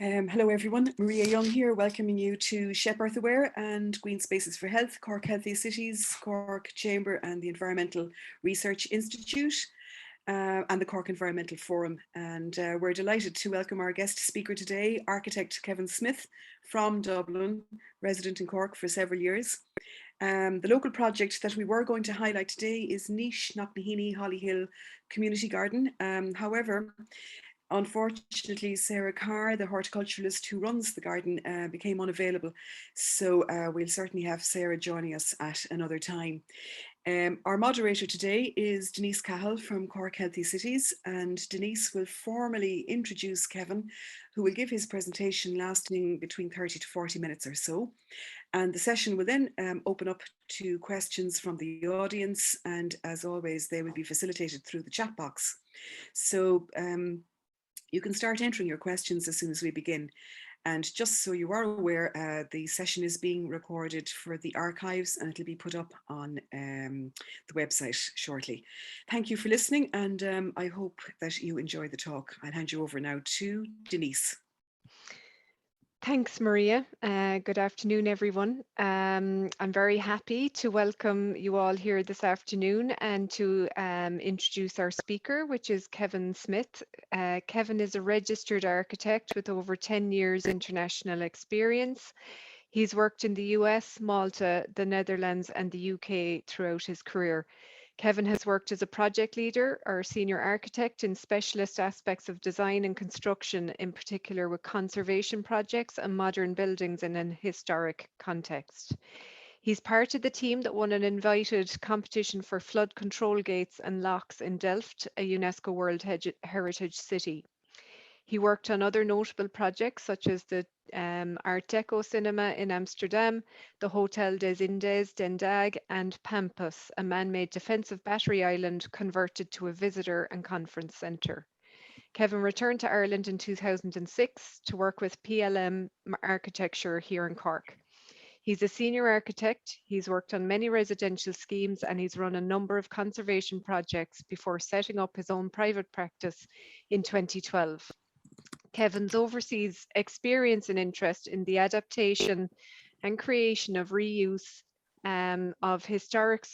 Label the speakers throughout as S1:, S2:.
S1: Hello everyone, Maria Young here, welcoming you to Shep Earth Aware and Green Spaces for Health, Cork Healthy Cities, Cork Chamber and the Environmental Research Institute and the Cork Environmental Forum. And we're delighted to welcome our guest speaker today, architect Kevin Smith from Dublin, resident in Cork for several years. The local project that we were going to highlight today is Niche Knocknaheeny Holly Hill Community Garden. However, unfortunately, Sarah Carr, the horticulturalist who runs the garden, became unavailable. So we'll certainly have Sarah joining us at another time. Our moderator today is Denise Cahill from Cork Healthy Cities, and Denise will formally introduce Kevin, who will give his presentation lasting between 30 to 40 minutes or so. And the session will then open up to questions from the audience, and as always, they will be facilitated through the chat box. So you can start entering your questions as soon as we begin. And just so you are aware, the session is being recorded for the archives and it'll be put up on the website shortly. Thank you for listening, and I hope that you enjoy the talk. I'll hand you over now to Denise.
S2: Thanks, Maria. Good afternoon, everyone. I'm very happy to welcome you all here this afternoon and to introduce our speaker, which is Kevin Smith. Kevin is a registered architect with over 10 years international experience. He's worked in the US, Malta, the Netherlands, and the UK throughout his career. Kevin has worked as a project leader or senior architect in specialist aspects of design and construction, in particular with conservation projects and modern buildings in an historic context. He's part of the team that won an invited competition for flood control gates and locks in Delft, a UNESCO World Heritage City. He worked on other notable projects such as the Art Deco Cinema in Amsterdam, the Hotel des Indes Den Haag, and Pampas, a man-made defensive battery island converted to a visitor and conference centre. Kevin returned to Ireland in 2006 to work with PLM Architecture here in Cork. He's a senior architect, he's worked on many residential schemes, and he's run a number of conservation projects before setting up his own private practice in 2012. Kevin's overseas experience and interest in the adaptation and creation of reuse of historic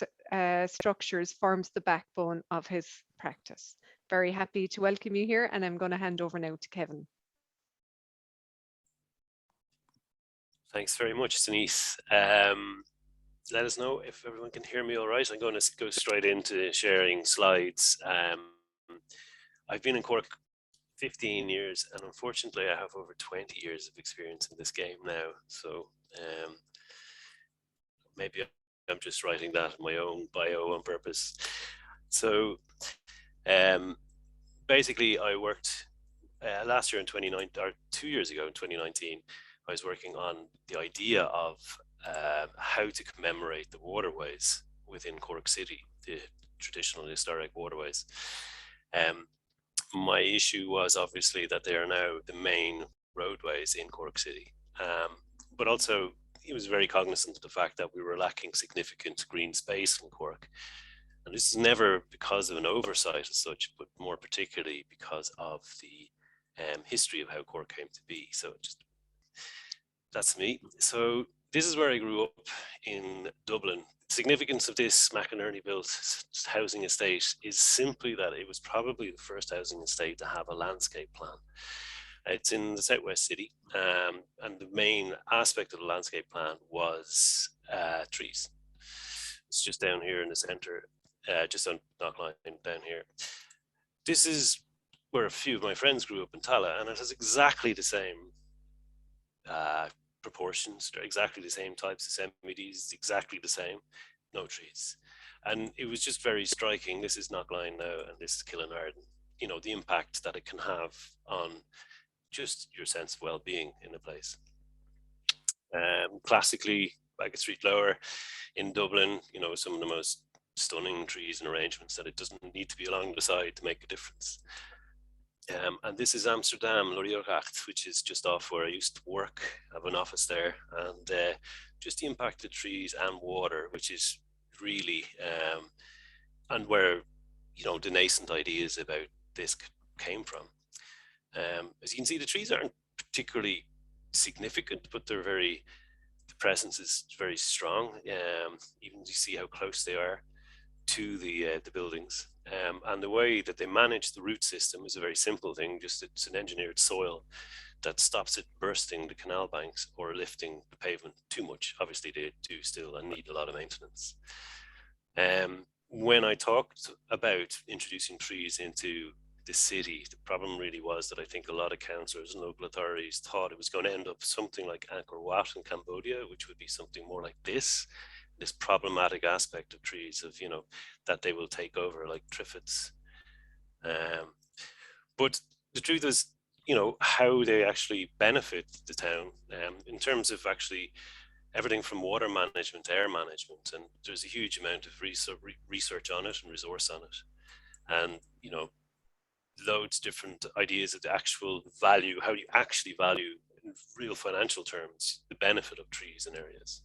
S2: structures forms the backbone of his practice. Very happy to welcome you here, and I'm going to hand over now to Kevin.
S3: Thanks very much, Denise. Let us know if everyone can hear me all right. I'm going to go straight into sharing slides. I've been in Cork 15 years, and unfortunately I have over 20 years of experience in this game now, so maybe I'm just writing that in my own bio on purpose. So basically I worked last year in 2019, or 2 years ago in 2019, I was working on the idea of how to commemorate the waterways within Cork City, the traditional historic waterways. My issue was obviously that they are now the main roadways in Cork City, but also he was very cognizant of the fact that we were lacking significant green space in Cork. And this is never because of an oversight as such, but more particularly because of the history of how Cork came to be. So that's me. So this is where I grew up in Dublin. The significance of this McInerney built housing estate is simply that it was probably the first housing estate to have a landscape plan. It's in the southwest city, and the main aspect of the landscape plan was trees. It's just down here in the center, just on Knockline down here. This is where a few of my friends grew up in Tala, and it has exactly the same proportions, exactly the same types of centimetres, exactly the same, no trees. And it was just very striking. This is Knockline now, and this is Killinarden. You know, the impact that it can have on just your sense of well-being in a place. Classically, Bagot Street Lower in Dublin, you know, some of the most stunning trees and arrangements that it doesn't need to be along the side to make a difference. And this is Amsterdam, Loriogacht, which is just off where I used to work. I have an office there, and just the impact of trees and water, which is really, and where, you know, the nascent ideas about this came from. As you can see, the trees aren't particularly significant, but the presence is very strong. Even you see how close they are to the buildings. And the way that they manage the root system is a very simple thing. Just it's an engineered soil that stops it bursting the canal banks or lifting the pavement too much. Obviously, they do still and need a lot of maintenance. When I talked about introducing trees into the city, the problem really was that I think a lot of councillors and local authorities thought it was going to end up something like Angkor Wat in Cambodia, which would be something more like this problematic aspect of trees of, that they will take over like triffids. But the truth is, how they actually benefit the town in terms of actually everything from water management to air management. And there's a huge amount of research on it and resource on it. And, loads of different ideas of the actual value, how you actually value in real financial terms, the benefit of trees in areas.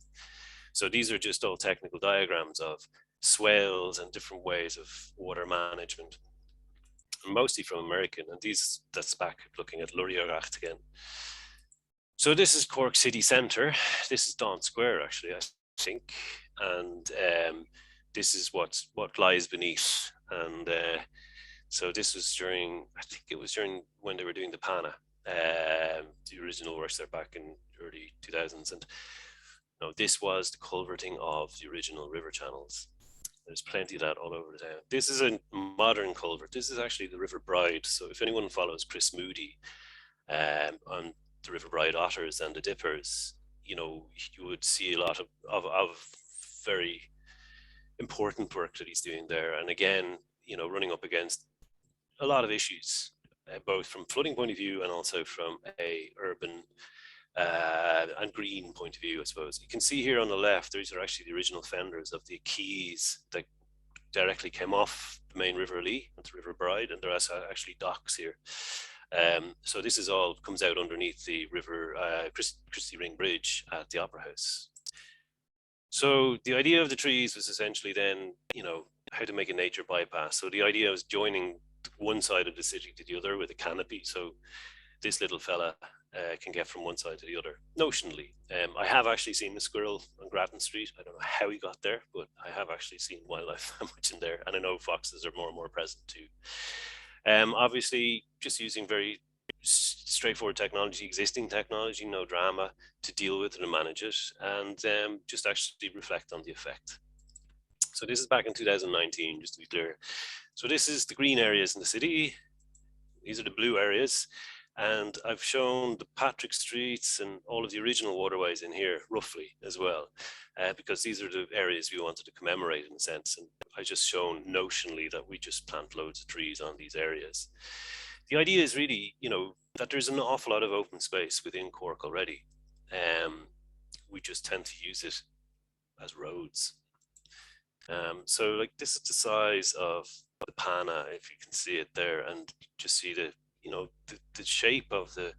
S3: So these are just all technical diagrams of swales and different ways of water management, mostly from American. And that's back looking at Luriaracht again. So this is Cork city centre. This is Dawn Square, actually, I think. And this is what lies beneath. And so this was during, I think it was during when they were doing the Pana, the original works there back in early 2000s. And this was the culverting of the original river channels. There's plenty of that all over the town. This is a modern culvert. This is actually the River Bride. So if anyone follows Chris Moody on the River Bride otters and the dippers, you would see a lot of very important work that he's doing there. And again, running up against a lot of issues, both from flooding point of view and also from a urban and green point of view, I suppose. You can see here on the left, these are actually the original fenders of the quays that directly came off the main River Lee into River Bride, and there are actually docks here. So this is all comes out underneath the River Christie Ring Bridge at the Opera House. So the idea of the trees was essentially then, how to make a nature bypass. So the idea was joining one side of the city to the other with a canopy. So this little fella can get from one side to the other, notionally. I have actually seen the squirrel on Grattan Street. I don't know how he got there, but I have actually seen wildlife that much in there. And I know foxes are more and more present too. Obviously, just using very straightforward technology, existing technology, no drama, to deal with it and manage it, and just actually reflect on the effect. So this is back in 2019, just to be clear. So this is the green areas in the city. These are the blue areas. And I've shown the Patrick Streets and all of the original waterways in here, roughly, as well, because these are the areas we wanted to commemorate in a sense. And I just shown notionally that we just plant loads of trees on these areas. The idea is really, that there's an awful lot of open space within Cork already. We just tend to use it as roads. So like this is the size of the Pana, if you can see it there, and just see the shape of it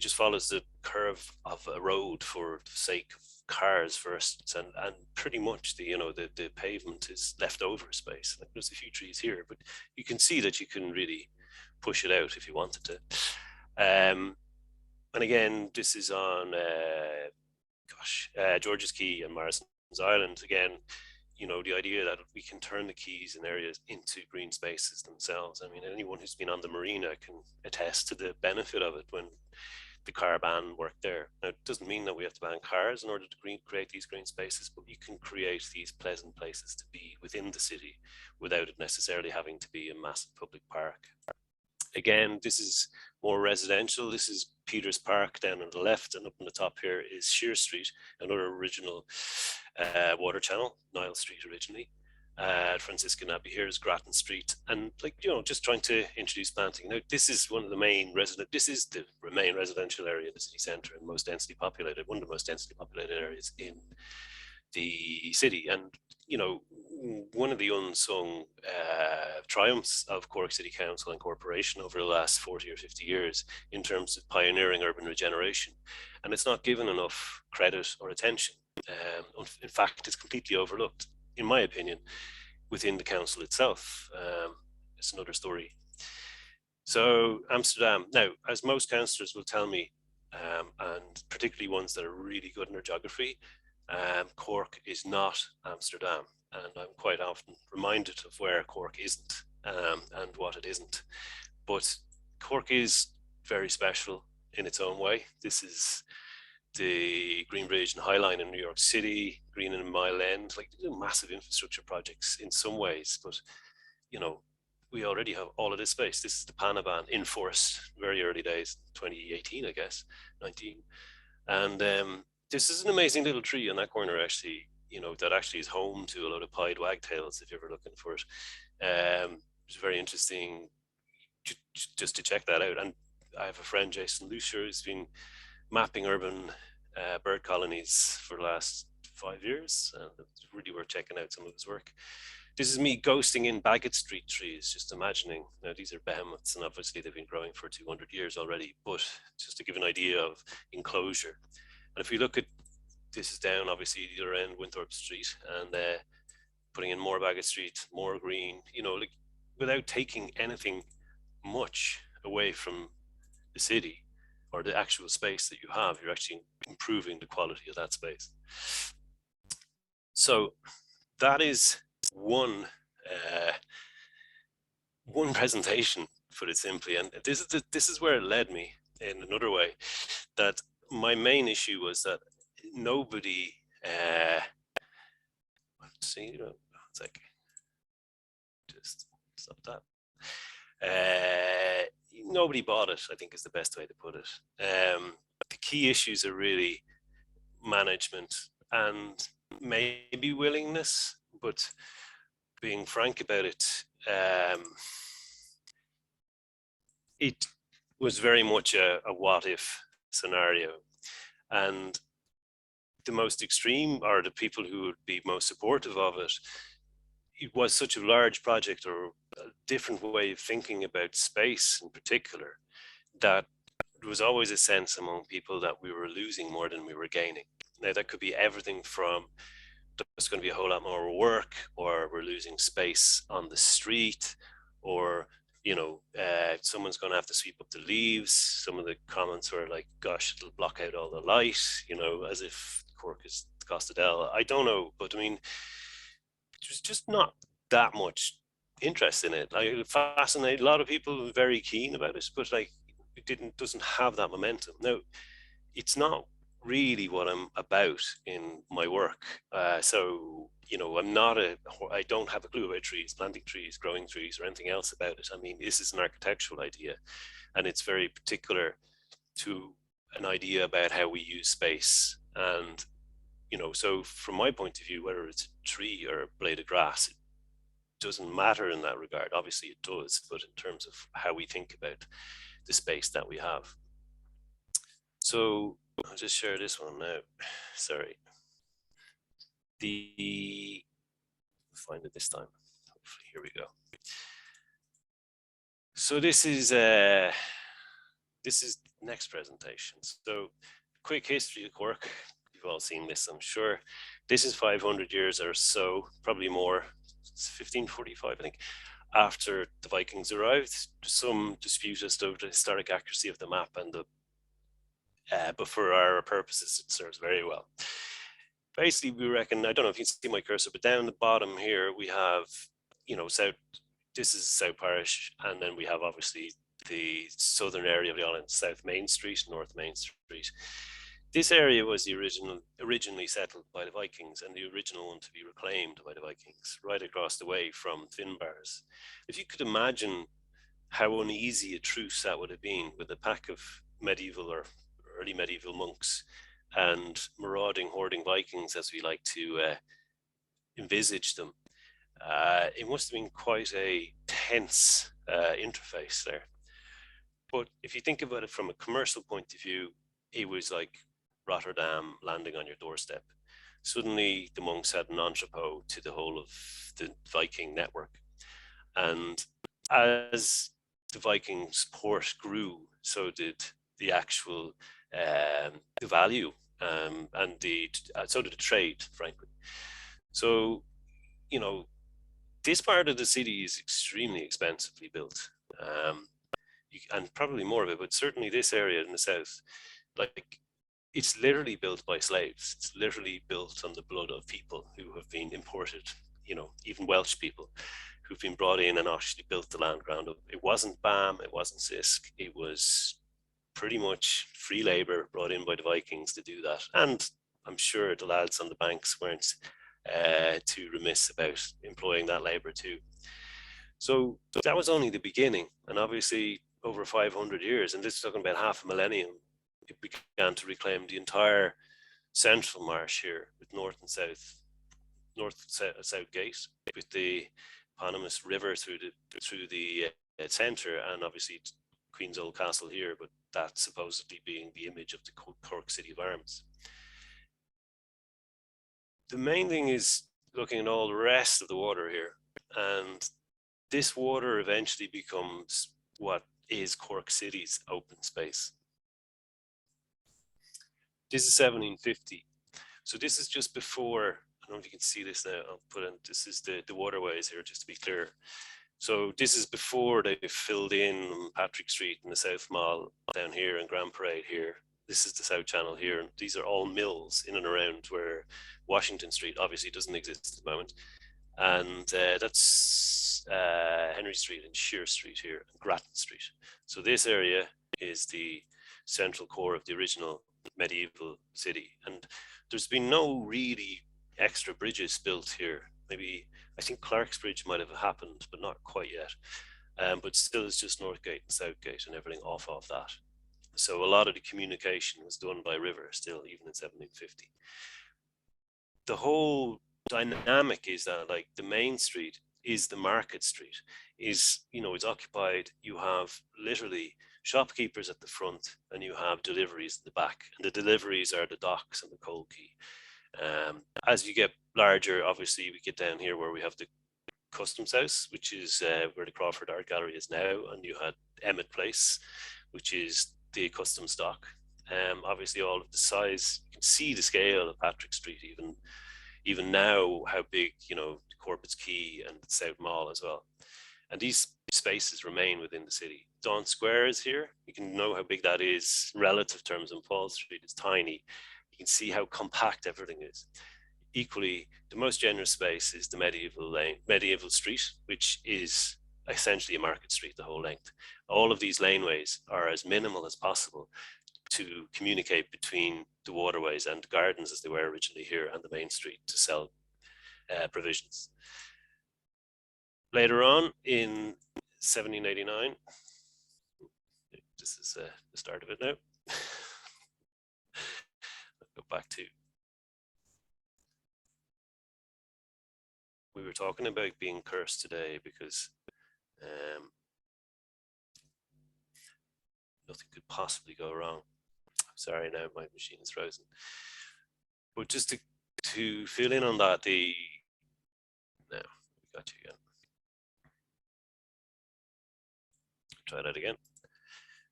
S3: just follows the curve of a road for the sake of cars first, and pretty much the pavement is leftover space. Like there's a few trees here, but you can see that you can really push it out if you wanted to. And again, this is on George's Quay and Morrison's Island. Again, the idea that we can turn the quays and areas into green spaces themselves. I mean, anyone who's been on the marina can attest to the benefit of it when the car ban worked there. Now, it doesn't mean that we have to ban cars in order to create these green spaces, but you can create these pleasant places to be within the city without it necessarily having to be a massive public park. Again, this is more residential. This is Peters Park down on the left, and up on the top here is Shear Street, another original water channel, Nile Street originally. Franciscan Abbey here is Grattan Street, and just trying to introduce planting. Now, this is one of the main this is the main residential area in the city centre and most densely populated, one of the most densely populated areas in the city. And one of the unsung triumphs of Cork City Council and Corporation over the last 40 or 50 years in terms of pioneering urban regeneration. And it's not given enough credit or attention. In fact, it's completely overlooked, in my opinion, within the council itself. It's another story. So Amsterdam, now, as most councillors will tell me, and particularly ones that are really good in their geography. Cork is not Amsterdam, and I'm quite often reminded of where Cork isn't, and what it isn't. But Cork is very special in its own way. This is the Green Bridge and High Line in New York City, Green and Mile End, like they do massive infrastructure projects in some ways, but you know, we already have all of this space. This is the Panaban in force, very early days, 2018, I guess, 19. And this is an amazing little tree on that corner, actually, you know, that actually is home to a lot of pied wagtails, if you're ever looking for it. It's very interesting just to check that out. And I have a friend, Jason Lucier, who's been mapping urban bird colonies for the last 5 years. And it's really worth checking out some of his work. This is me ghosting in Bagot Street trees, just imagining. Now, these are behemoths, and obviously they've been growing for 200 years already, but just to give an idea of enclosure. And if we look at, this is down, obviously, the other end, Winthrop Street, and putting in more Bagot Street, more green, you know, like without taking anything much away from the city or the actual space that you have, you're actually improving the quality of that space. So that is one presentation, put it simply, and this is where it led me in another way. That my main issue was that nobody. Let's see, one sec. Just stop that. Nobody bought it, I think, is the best way to put it. The key issues are really management and maybe willingness, but being frank about it, it was very much a what if scenario. And the most extreme, or the people who would be most supportive of it, it was such a large project or a different way of thinking about space in particular, that there was always a sense among people that we were losing more than we were gaining. Now, that could be everything from there's going to be a whole lot more work, or we're losing space on the street, or you know, someone's going to have to sweep up the leaves. Some of the comments were like, gosh, it'll block out all the light, you know, as if Cork is Costa del. I don't know, but I mean, there's just not that much interest in it. Like, fascinated, a lot of people were very keen about it, but like, it doesn't have that momentum. Now, it's not really what I'm about in my work. So, you know, I don't have a clue about trees, planting trees, growing trees, or anything else about it. I mean, this is an architectural idea, and it's very particular to an idea about how we use space. And, you know, so from my point of view, whether it's a tree or a blade of grass, it doesn't matter in that regard. Obviously it does, but in terms of how we think about the space that we have. So I'll just share this one now. Sorry. Find it this time. Hopefully, here we go. So this is next presentation. So quick history of Cork. You've all seen this, I'm sure. This is 500 years or so, probably more. It's 1545, I think, after the Vikings arrived. Some dispute as to the historic accuracy of the map, and but for our purposes, it serves very well. Basically, we reckon, I don't know if you can see my cursor, but down the bottom here, we have, you know, this is South Parish, and then we have obviously the southern area of the island, South Main Street, North Main Street. This area was the originally settled by the Vikings, and the original one to be reclaimed by the Vikings, right across the way from Finbars. If you could imagine how uneasy a truce that would have been with a pack of medieval or early medieval monks and marauding, hoarding Vikings, as we like to envisage them, it must have been quite a tense interface there. But if you think about it from a commercial point of view, it was like Rotterdam landing on your doorstep. Suddenly the monks had an entrepot to the whole of the Viking network. And as the Vikings' port grew, so did the actual the value, and so did the trade, frankly. So, you know, this part of the city is extremely expensively built, and probably more of it, but certainly this area in the south, like, it's literally built by slaves. It's literally built on the blood of people who have been imported, you know, even Welsh people who've been brought in and actually built the land ground up. It wasn't BAM, it wasn't CISC, it was pretty much free labor brought in by the Vikings to do that. And I'm sure the lads on the banks weren't too remiss about employing that labor too. So that was only the beginning. And obviously over 500 years, and this is talking about half a millennium, it began to reclaim the entire central marsh here with north and south, south gate, with the eponymous river through the centre, and obviously Queen's Old Castle here, but that supposedly being the image of the Cork City of Arms. The main thing is looking at all the rest of the water here, and this water eventually becomes what is Cork City's open space. This is 1750. So this is just before, I don't know if you can see this now, I'll put in, this is the waterways here, just to be clear. So this is before they filled in Patrick Street and the South Mall down here and Grand Parade here. This is the South Channel here, and these are all mills in and around where Washington Street obviously doesn't exist at the moment. And that's Henry Street and Shear Street here and Grattan Street. So this area is the central core of the original medieval city. And there's been no really extra bridges built here. Maybe, I think Clark's Bridge might have happened, but not quite yet. But still it's just Northgate and Southgate and everything off of that. So a lot of the communication was done by river still, even in 1750. The whole dynamic is that, like, the main street is the market street, is, you know, it's occupied. You have literally shopkeepers at the front and you have deliveries at the back, and the deliveries are the docks and the coal quay. As you get larger, obviously we get down here where we have the customs house, which is where the Crawford Art Gallery is now, and you had Emmett Place, which is the customs dock. Obviously all of the size, you can see the scale of Patrick Street even now, how big, you know, Corbett's Quay and the South Mall as well. And these spaces remain within the city. Dawn Square is here. You can know how big that is relative terms on Paul Street. It's tiny. You can see how compact everything is. Equally, the most generous space is the medieval street, which is essentially a market street the whole length. All of these laneways are as minimal as possible to communicate between the waterways and the gardens as they were originally here and the main street to sell provisions. Later on in 1789, this is the start of it now. I'll go back to, we were talking about being cursed today because nothing could possibly go wrong. I'm sorry, now my machine is frozen. But just to fill in on that, no, we got you again. Try that again.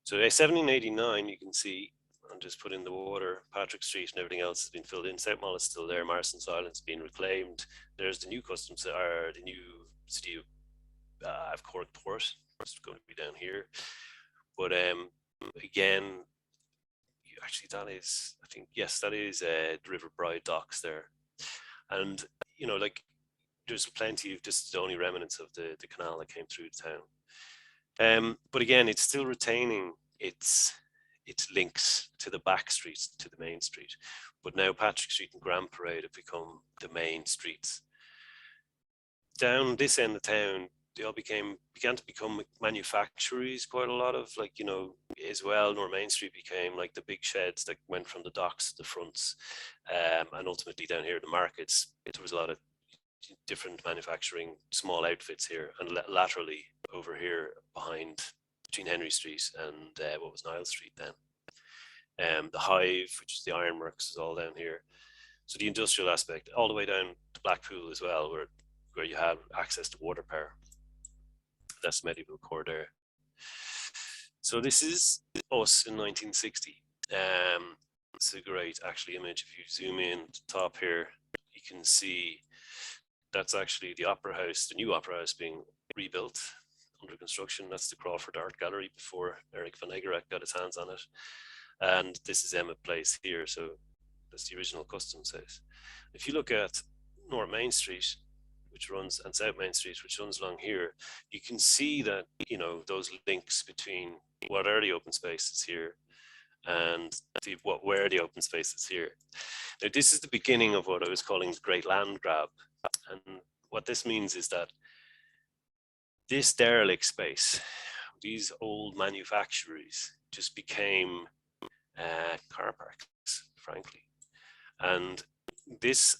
S3: So 1789, you can see, I'm just putting the water, Patrick Street and everything else has been filled in. South Mall is still there, Marston's Island's been reclaimed. There's the new customs, or the new city of Cork Port, it's going to be down here. But again, actually that is, I think, yes, that is the River Bride docks there. And, you know, like, there's plenty of, just the only remnants of the canal that came through the town. But again, it's still retaining its links to the back streets, to the main street. But now Patrick Street and Grand Parade have become the main streets. Down this end of town, they all began to become manufactories, quite a lot of, like, you know, as well. North Main Street became like the big sheds that went from the docks to the fronts, and ultimately down here, the markets, there was a lot of different manufacturing small outfits here, and laterally over here behind, between Henry Street and what was Niles Street then. The Hive, which is the ironworks, is all down here. So the industrial aspect, all the way down to Blackpool as well, where you have access to water power. That's medieval core there. So this is us in 1960. It's a great actually image. If you zoom in to the top here, you can see that's actually the Opera House, the new Opera House being rebuilt, under construction. That's the Crawford Art Gallery before Eric van Egeret got his hands on it. And this is Emmett Place here, so that's the original customs house. If you look at North Main Street, which runs, and South Main Street, which runs along here, you can see that, you know, those links between what are the open spaces here and what were the open spaces here. Now, this is the beginning of what I was calling the Great Land Grab. And what this means is that this derelict space, these old manufactories, just became car parks, frankly. And this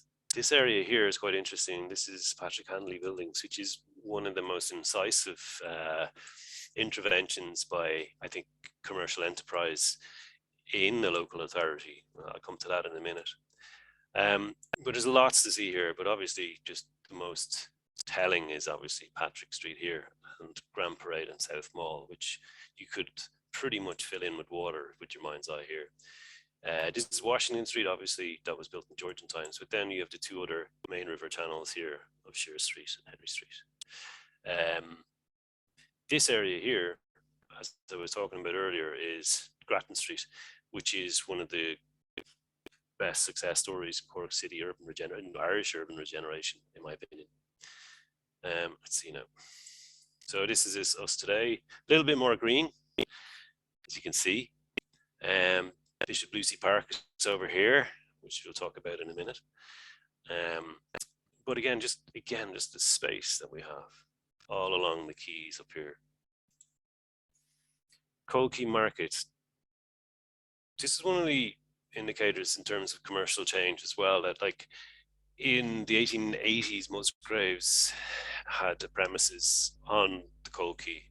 S3: area here is quite interesting. This is Patrick Hanley Buildings, which is one of the most incisive interventions by, I think, commercial enterprise in the local authority. I'll come to that in a minute. But there's lots to see here, but obviously just the most telling is obviously Patrick Street here and Grand Parade and South Mall, which you could pretty much fill in with water with your mind's eye here. This is Washington Street, obviously, that was built in Georgian times, but then you have the two other main river channels here of Shear Street and Henry Street. This area here, as I was talking about earlier, is Grattan Street, which is one of the best success stories in Cork City urban regeneration, Irish urban regeneration, in my opinion. Let's see now. So this is us today, a little bit more green, as you can see. Bishop Lucy Park is over here, which we'll talk about in a minute. But again, just the space that we have all along the quays up here. Cold Key Market. This is one of the indicators in terms of commercial change as well, that like in the 1880s, Musgraves had the premises on the Cold Key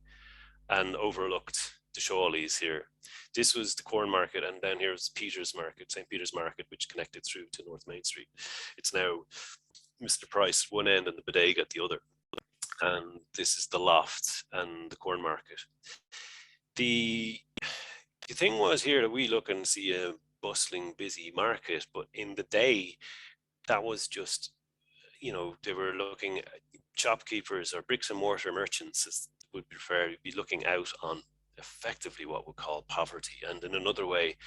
S3: and overlooked the Shawleys here. This was the Corn Market, and then here's Peter's Market, St. Peter's Market, which connected through to North Main Street. It's now Mr. Price one end and the Bodega at the other. And this is the Loft and the Corn Market. The thing was here that we look and see a bustling, busy market, but in the day, that was just, you know, they were looking at shopkeepers or bricks and mortar merchants, as would prefer, be looking out on effectively what we call poverty. And in another way,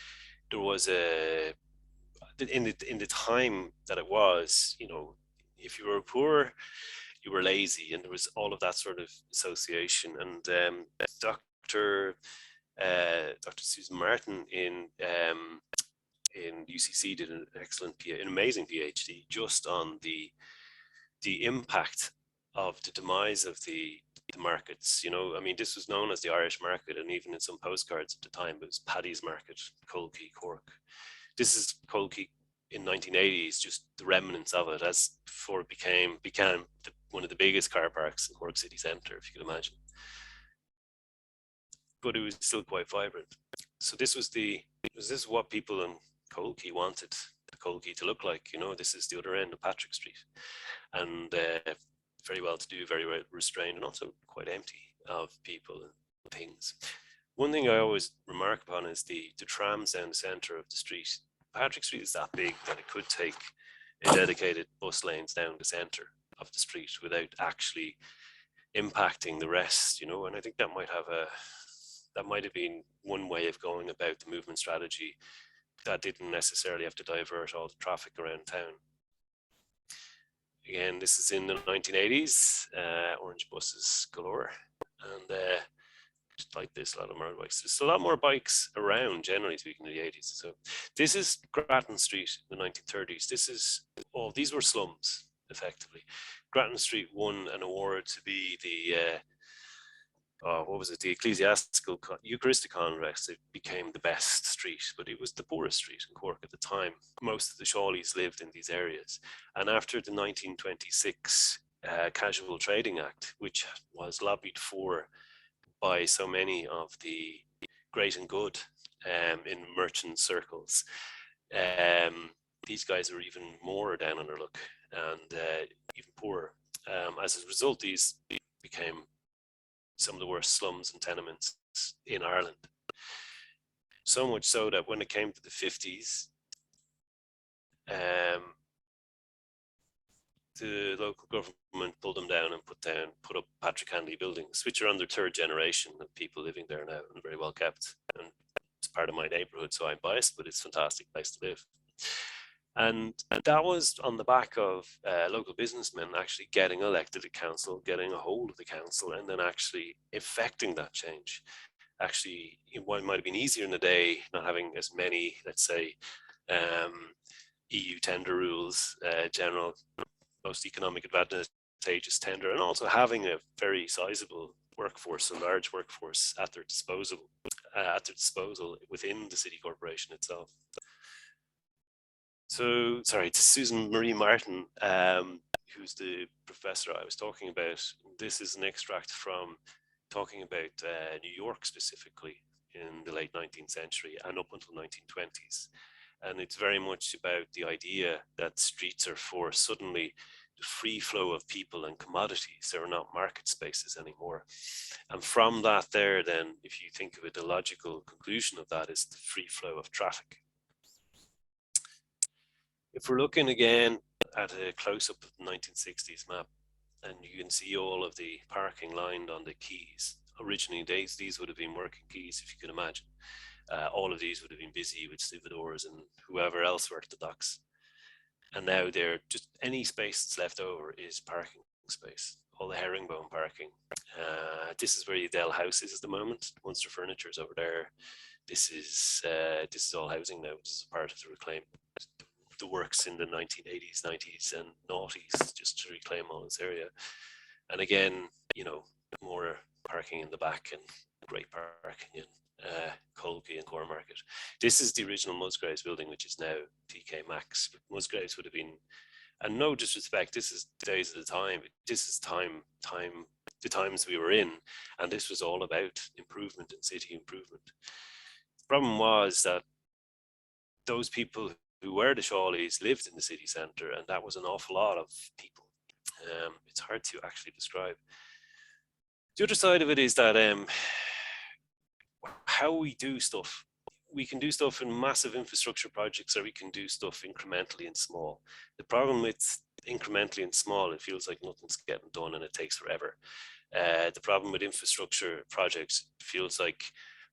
S3: there was in the time that it was, you know, if you were poor, you were lazy, and there was all of that sort of association. And Dr. Susan Martin in UCC did an amazing PhD just on the impact of the demise of the markets. You know, I mean, this was known as the Irish market, and even in some postcards at the time, it was Paddy's Market, Cold Key, Cork. This is Cold Key in 1980s, just the remnants of it, as before it became one of the biggest car parks in Cork city centre, if you could imagine. But it was still quite vibrant. So this is what people in Cold Key wanted the Cold Key to look like. You know, this is the other end of Patrick Street, and very well to do, very well restrained, and also quite empty of people and things. One thing I always remark upon is the trams down the centre of the street. Patrick Street is that big that it could take a dedicated bus lanes down the centre of the street without actually impacting the rest, you know. And I think that might have been one way of going about the movement strategy that didn't necessarily have to divert all the traffic around town. Again, this is in the 1980s, orange buses galore, and just like this, a lot of motorbikes. There's a lot more bikes around, generally speaking, in the 80s. So this is Grattan Street in the 1930s. These were slums, effectively. Grattan Street won an award to be the the ecclesiastical Eucharistic convent. It became the best street, but it was the poorest street in Cork at the time. Most of the Shawleys lived in these areas. And after the 1926 Casual Trading Act, which was lobbied for by so many of the great and good in merchant circles, these guys were even more down on their luck and even poorer. As a result, these became some of the worst slums and tenements in Ireland. So much so that when it came to the 50s, the local government pulled them down and put up Patrick Hanley buildings, which are under third generation of people living there now and very well kept. And it's part of my neighborhood, so I'm biased, but it's a fantastic place to live. And that was on the back of local businessmen actually getting elected to council, getting a hold of the council, and then actually effecting that change. Actually, it might have been easier in the day, not having as many, let's say, EU tender rules, general most economic advantageous tender, and also having a very sizable workforce, a large workforce at their disposal within the city corporation itself. So, sorry, to Susan Marie Martin, who's the professor I was talking about. This is an extract from talking about New York specifically in the late 19th century and up until 1920s. And it's very much about the idea that streets are for suddenly the free flow of people and commodities. They're not market spaces anymore. And from that there, then, if you think of it, the logical conclusion of that is the free flow of traffic. If we're looking again at a close-up of the 1960s map, and you can see all of the parking lined on the quays. Originally, these would have been working quays, if you can imagine. All of these would have been busy with stevedores and whoever else worked the docks. And now they're just, any space that's left over is parking space, all the herringbone parking. This is where the Dell House is at the moment. Munster Furniture is over there. This is all housing now, which is a part of the reclaim. The works in the 1980s, 90s and noughties just to reclaim all this area. And again, you know, more parking in the back and great parking in Colby and Cormarket. This is the original Musgraves building, which is now TK Maxx. Musgraves would have been, and no disrespect, this is days of the time. This is the times we were in, and this was all about improvement and city improvement. The problem was that those people who were the Shawleys lived in the city centre, and that was an awful lot of people. It's hard to actually describe. The other side of it is that how we do stuff. We can do stuff in massive infrastructure projects, or we can do stuff incrementally and small. The problem with incrementally and small, it feels like nothing's getting done and it takes forever. The problem with infrastructure projects feels like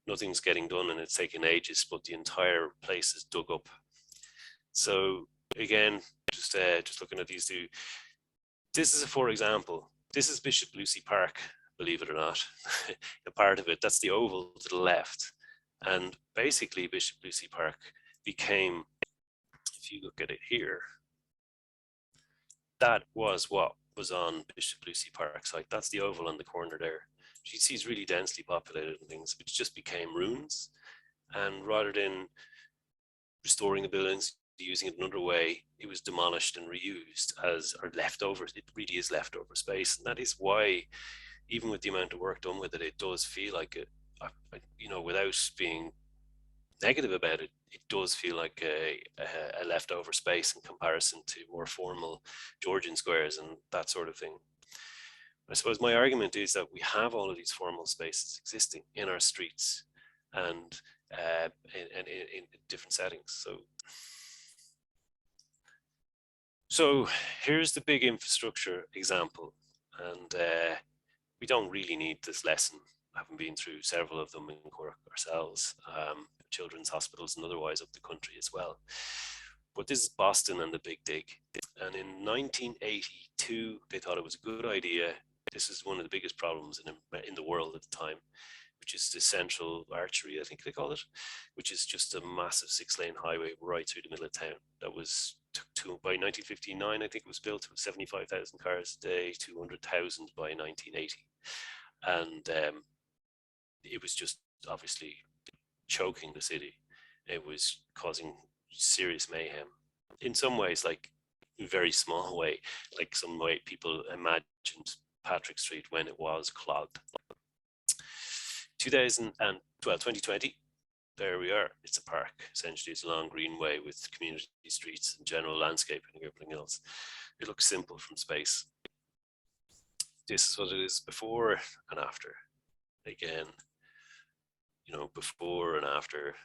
S3: nothing's getting done and it's taking ages, but the entire place is dug up. So again, just looking at these two, this is a for example. This is Bishop Lucy Park, believe it or not. A part of it, that's the oval to the left. And basically Bishop Lucy Park became, if you look at it here, that was what was on Bishop Lucy Park site. That's the oval on the corner there. You see it's really densely populated and things, which just became ruins. And rather than restoring the buildings, using it another way, it was demolished and reused as our leftovers. It really is leftover space, and that is why, even with the amount of work done with it, it does feel like it. You know, without being negative about it, it does feel like a leftover space in comparison to more formal Georgian squares and that sort of thing. I suppose my argument is that we have all of these formal spaces existing in our streets and in different settings. So here's the big infrastructure example, and we don't really need this lesson, having been through several of them in Cork ourselves, children's hospitals and otherwise up the country as well. But this is Boston and the Big Dig. And in 1982, they thought it was a good idea. This is one of the biggest problems in the world at the time, which is the Central Artery, I think they call it, which is just a massive 6-lane highway right through the middle of town. That was, by 1959, I think it was built with 75,000 cars a day, 200,000 by 1980. And it was just obviously choking the city. It was causing serious mayhem. In some ways, like in a very small way, like some way people imagined Patrick Street when it was clogged. 2020, there we are. It's a park. Essentially, it's a long greenway with community streets and general landscaping and everything else. It looks simple from space. This is what it is before and after. Again, you know, before and after,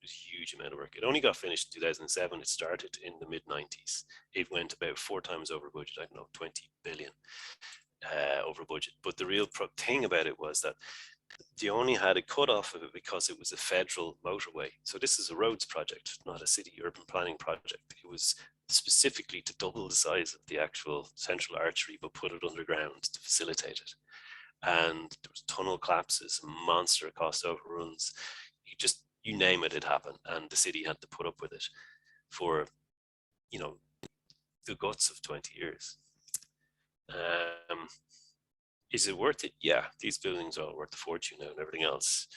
S3: there's a huge amount of work. It only got finished in 2007. It started in the mid-90s. It went about 4 times over budget. I don't know, 20 billion over budget. But the real thing about it was that they only had a cut off of it because it was a federal motorway. So this is a roads project, not a city urban planning project. It was specifically to double the size of the actual central artery, but put it underground to facilitate it. And there was tunnel collapses, monster cost overruns. You name it, it happened, and the city had to put up with it for, the guts of 20 years. Is it worth it? Yeah, these buildings are all worth a fortune now and everything else,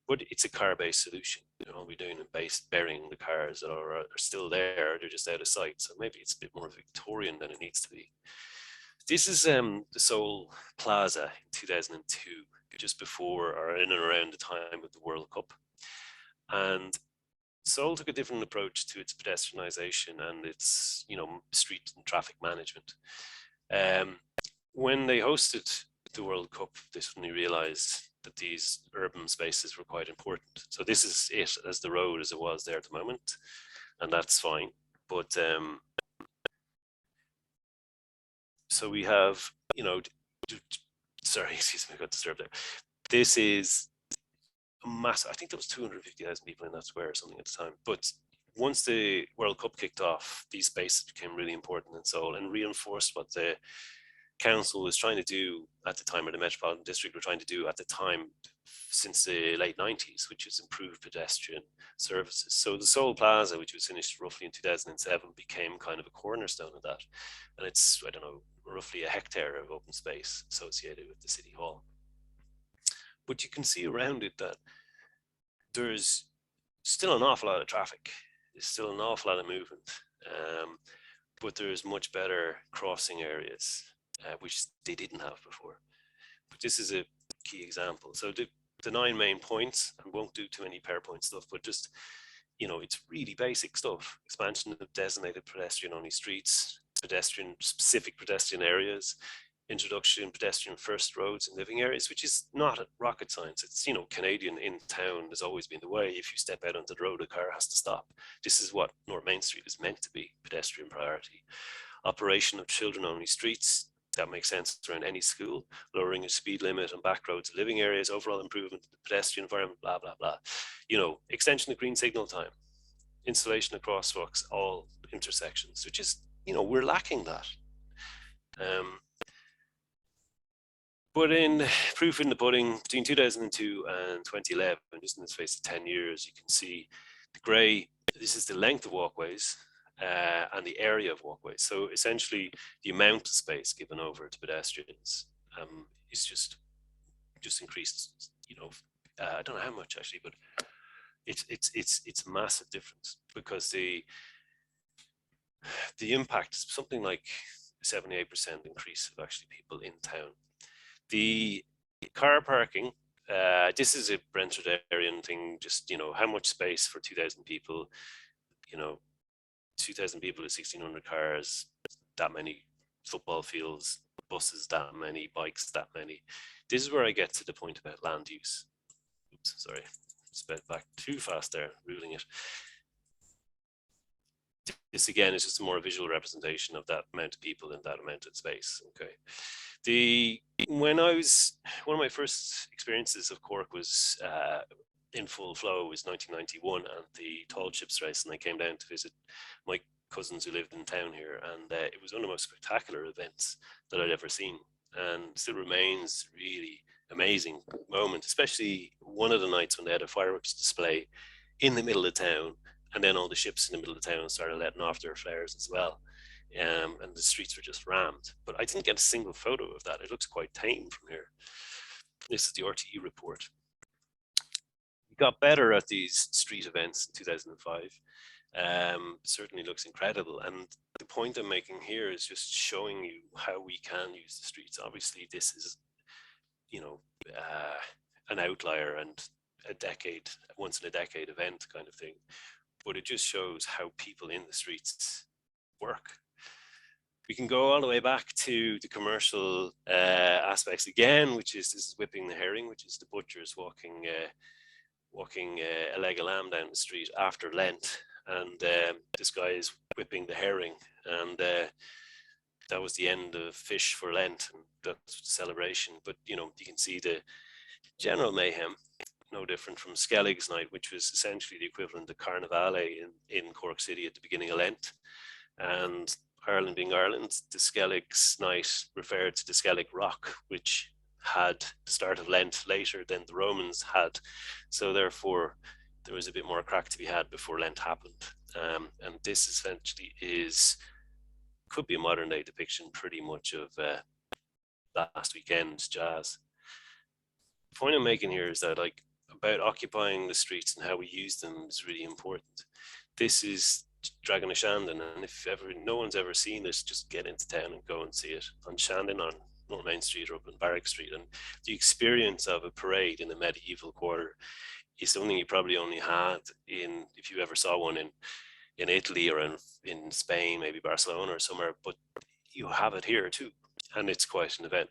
S3: but it's a car-based solution. All we're doing is burying the cars that are still there. They're just out of sight. So maybe it's a bit more Victorian than it needs to be. This is the Seoul Plaza in 2002, just before or in and around the time of the World Cup. And Seoul took a different approach to its pedestrianisation and its, street and traffic management. When they hosted the World Cup, they suddenly realised that these urban spaces were quite important. So this is it as the road as it was there at the moment, and that's fine. But so we have, sorry, excuse me, I got disturbed there. This is a massive, I think there was 250,000 people in that square or something at the time. But once the World Cup kicked off, these spaces became really important in Seoul and reinforced what the council was trying to do at the time, or the Metropolitan District were trying to do at the time since the late 90s, which is improve pedestrian services. So the Seoul Plaza, which was finished roughly in 2007, became kind of a cornerstone of that. And it's, I don't know, roughly a hectare of open space associated with the City Hall. But you can see around it that there's still an awful lot of traffic. There's still an awful lot of movement, but there's much better crossing areas, which they didn't have before. But this is a key example. So the 9 main points, I won't do too many PowerPoint stuff, but just, it's really basic stuff. Expansion of designated pedestrian-only streets, specific pedestrian areas, introduction pedestrian first roads and living areas, which is not rocket science. It's, Canadian in town has always been the way. If you step out onto the road, a car has to stop. This is what North Main Street is meant to be, pedestrian priority. Operation of children-only streets, that makes sense around any school. Lowering the speed limit on back roads, living areas, overall improvement of the pedestrian environment, blah, blah, blah. Extension of green signal time, installation of crosswalks, all intersections, which is, we're lacking that. But in proof in the pudding, between 2002 and 2011, just in the space of 10 years, you can see the grey, this is the length of walkways and the area of walkways. So essentially the amount of space given over to pedestrians is just increased, I don't know how much actually, but it's a massive difference, because the impact is something like 78% increase of actually people in town. The car parking, this is a Brentfordarian thing, just, how much space for 2,000 people, 2,000 people is 1,600 cars, that many football fields, buses, that many, bikes, that many. This is where I get to the point about land use. Oops, sorry, sped back too fast there, ruling it. This again is just a more visual representation of that amount of people in that amount of space. Okay. One of my first experiences of Cork was in full flow was 1991 and the tall ships race, and I came down to visit my cousins who lived in town here, and it was one of the most spectacular events that I'd ever seen, and still remains really amazing moment, especially one of the nights when they had a fireworks display in the middle of town, and then all the ships in the middle of town started letting off their flares as well. And the streets were just rammed. But I didn't get a single photo of that. It looks quite tame from here. This is the RTE report. We got better at these street events in 2005. Certainly looks incredible. And the point I'm making here is just showing you how we can use the streets. Obviously, this is, an outlier and once in a decade event kind of thing. But it just shows how people in the streets work. We can go all the way back to the commercial aspects again, which is this is whipping the herring, which is the butchers walking a leg of lamb down the street after Lent, and this guy is whipping the herring, and that was the end of fish for Lent, and that's the celebration. But you can see the General mayhem, no different from Skellig's Night, which was essentially the equivalent of Carnivale in Cork City at the beginning of Lent. And Ireland being Ireland, the Skellig's Night referred to the Skellig Rock, which had the start of Lent later than the Romans had. So therefore, there was a bit more crack to be had before Lent happened. And this essentially could be a modern day depiction pretty much of last weekend's jazz. The point I'm making here is that about occupying the streets and how we use them is really important. This is Dragon of Shandon, and if no one's ever seen this, just get into town and go and see it on Shandon, on North Main Street or up in Barrack Street. And the experience of a parade in a medieval quarter is something you probably only had if you ever saw one in Italy or in Spain, maybe Barcelona or somewhere, but you have it here too, and it's quite an event.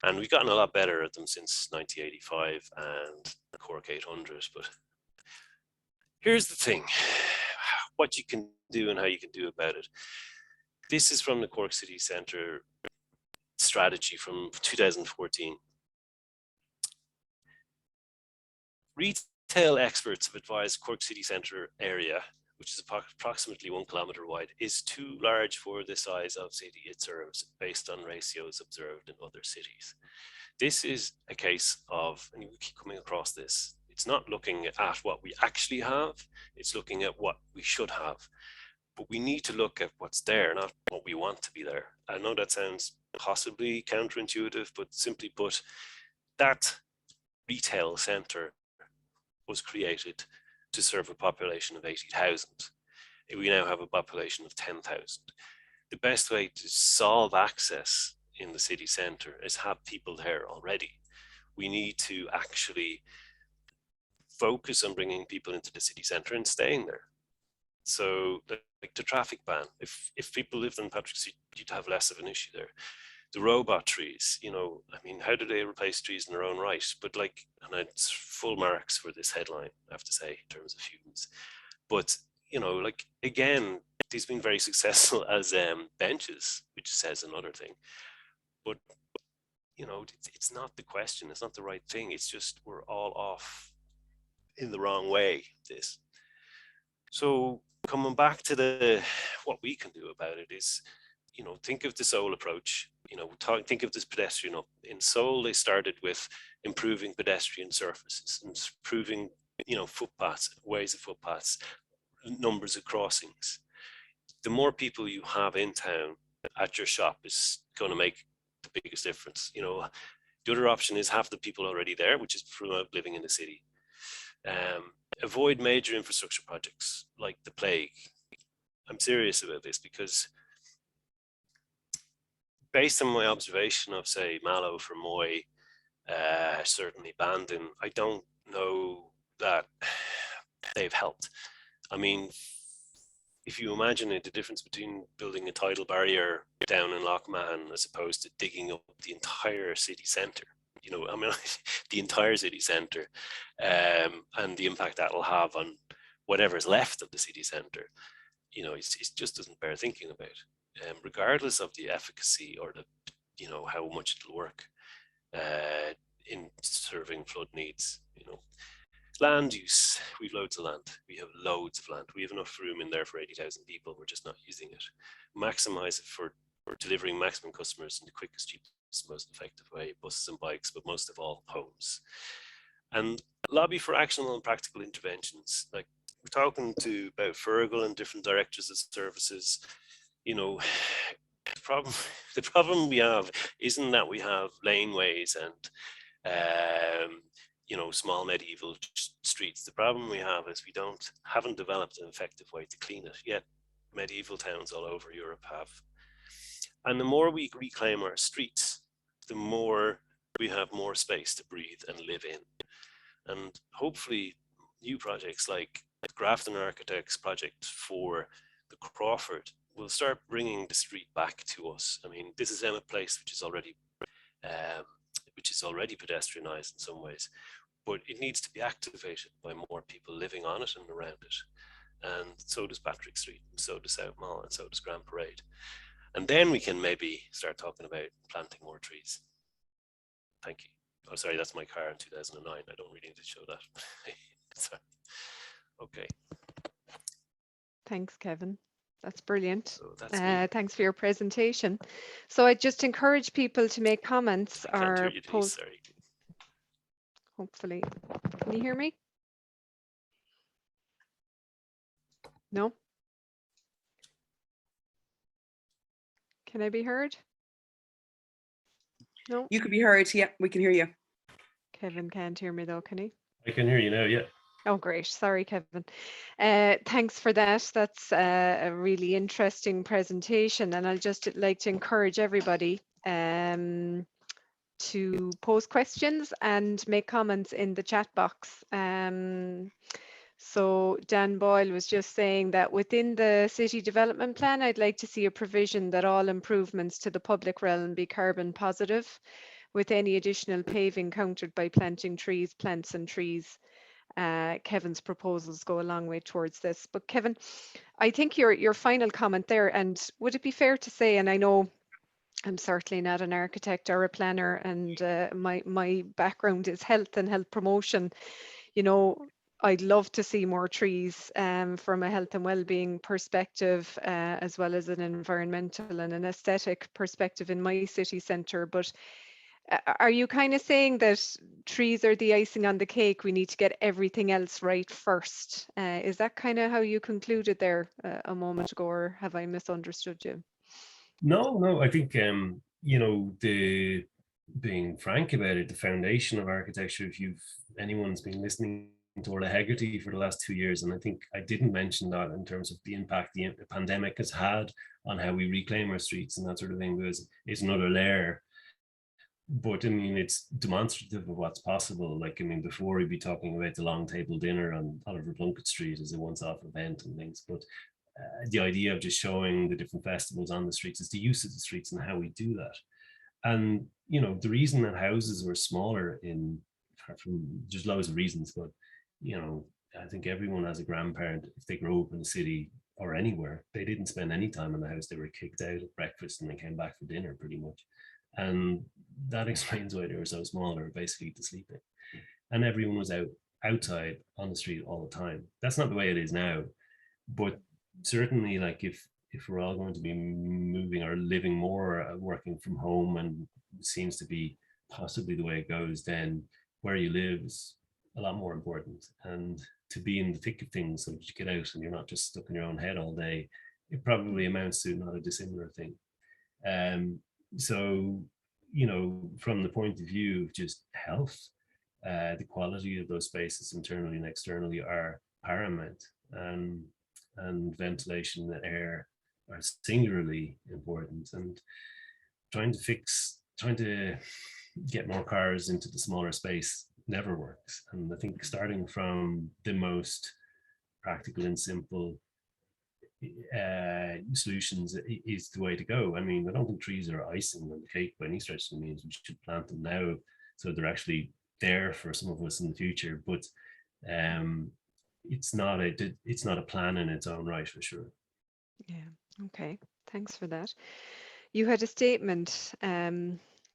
S3: And we've gotten a lot better at them since 1985 and the Cork 800. But here's the thing, what you can do and how you can do about it. This is from the Cork City Centre strategy from 2014. Retail experts have advised Cork City Centre area, which is approximately 1 kilometre wide, is too large for the size of city it serves based on ratios observed in other cities. This is a case of, and we keep coming across this, it's not looking at what we actually have, it's looking at what we should have. But we need to look at what's there, not what we want to be there. I know that sounds possibly counterintuitive, but simply put, that retail centre was created to serve a population of 80,000. We now have a population of 10,000. The best way to solve access in the city centre is have people there already. We need to actually focus on bringing people into the city centre and staying there. So like the traffic ban, if people lived in Patrick Street, you'd have less of an issue there. The robot trees, I mean, how do they replace trees in their own right? But and it's full marks for this headline, I have to say, in terms of humans. But, again, these have been very successful as benches, which says another thing. But, it's not the question, it's not the right thing. It's just we're all off in the wrong way, this. So coming back to what we can do about it is, think of the Seoul approach. Think of this pedestrian up. In Seoul, they started with improving pedestrian surfaces and improving, footpaths, ways of footpaths, numbers of crossings. The more people you have in town at your shop is going to make the biggest difference. The other option is have the people already there, which is promote living in the city. Avoid major infrastructure projects like the plague. I'm serious about this because based on my observation of, say, Mallow, Fermoy, certainly Bandon, I don't know that they've helped. I mean, if you imagine it, the difference between building a tidal barrier down in Lochmahan as opposed to digging up the entire city centre, the entire city centre, and the impact that'll have on whatever's left of the city centre, it just doesn't bear thinking about. Regardless of the efficacy or how much it'll work in serving flood needs. Land use, we've loads of land. We have loads of land. We have enough room in there for 80,000 people. We're just not using it. Maximize it for delivering maximum customers in the quickest, cheapest, most effective way, buses and bikes, but most of all, homes. And lobby for actionable and practical interventions. Like we're talking about Fergal and different directors of services. The problem we have isn't that we have laneways and small medieval streets. The problem we have is we haven't developed an effective way to clean it yet. Medieval towns all over Europe have. And the more we reclaim our streets, the more we have more space to breathe and live in. And hopefully new projects like the Grafton Architects project for the Crawford will start bringing the street back to us. I mean, this is Emmet Place, which is already pedestrianized in some ways, but it needs to be activated by more people living on it and around it. And so does Patrick Street, and so does South Mall, and so does Grand Parade. And then we can maybe start talking about planting more trees. Thank you. Oh, sorry, that's my car in 2009. I don't really need to show that. Sorry. Okay.
S2: Thanks, Kevin. That's brilliant.
S3: So that's me.
S2: Thanks for your presentation. So I just encourage people to make comments
S3: I can't hear
S2: or
S3: you, Denise,
S2: post.
S3: sorry.
S2: Hopefully, can you hear me? No? Can I be heard? No?
S1: You could be heard. Yeah, we can hear you.
S2: Kevin can't hear me though, can he?
S3: I can hear you now, yeah.
S2: Oh, great. Sorry, Kevin. Thanks for that. That's a really interesting presentation. And I'll just like to encourage everybody to pose questions and make comments in the chat box. So Dan Boyle was just saying that within the city development plan, I'd like to see a provision that all improvements to the public realm be carbon positive, with any additional paving countered by planting trees, plants and trees. Kevin's proposals go a long way towards this. But Kevin, I think your final comment there, and would it be fair to say, and I know I'm certainly not an architect or a planner, and my background is health and health promotion. You know, I'd love to see more trees from a health and well-being perspective, as well as an environmental and an aesthetic perspective in my city centre. But are you kind of saying that trees are the icing on the cake? We need to get everything else right first. Is that kind of how you concluded there a moment ago, or have I misunderstood you?
S3: No, I think, you know, being frank about it, the foundation of architecture, if anyone's been listening to Orla Hegarty for the last 2 years, and I think I didn't mention that in terms of the impact the pandemic has had on how we reclaim our streets and that sort of thing, because it's another layer. But I mean, it's demonstrative of what's possible. Like, I mean, before we'd be talking about the long table dinner on Oliver Plunkett Street as a once-off event and things, but the idea of just showing the different festivals on the streets is the use of the streets and how we do that. And, you know, the reason that houses were smaller there's loads of reasons, but, you know, I think everyone as a grandparent, if they grow up in the city or anywhere, they didn't spend any time in the house. They were kicked out at breakfast and they came back for dinner pretty much. And that explains why they were so small. They were basically to sleep in. And everyone was outside on the street all the time. That's not the way it is now. But certainly, like, if we're all going to be moving or living more, working from home, and seems to be possibly the way it goes, then where you live is a lot more important. And to be in the thick of things so that you get out and you're not just stuck in your own head all day, it probably amounts to not a dissimilar thing. So, you know, from the point of view of just health, the quality of those spaces internally and externally are paramount. And ventilation and air are singularly important. And trying to get more cars into the smaller space never works. And I think starting from the most practical and simple solutions is the way to go. I mean, I don't think trees are icing on the cake by any stretch of the means. We should plant them now so they're actually there for some of us in the future. But it's not a plan in its own right, for sure.
S2: Yeah, okay, thanks for that. You had a statement,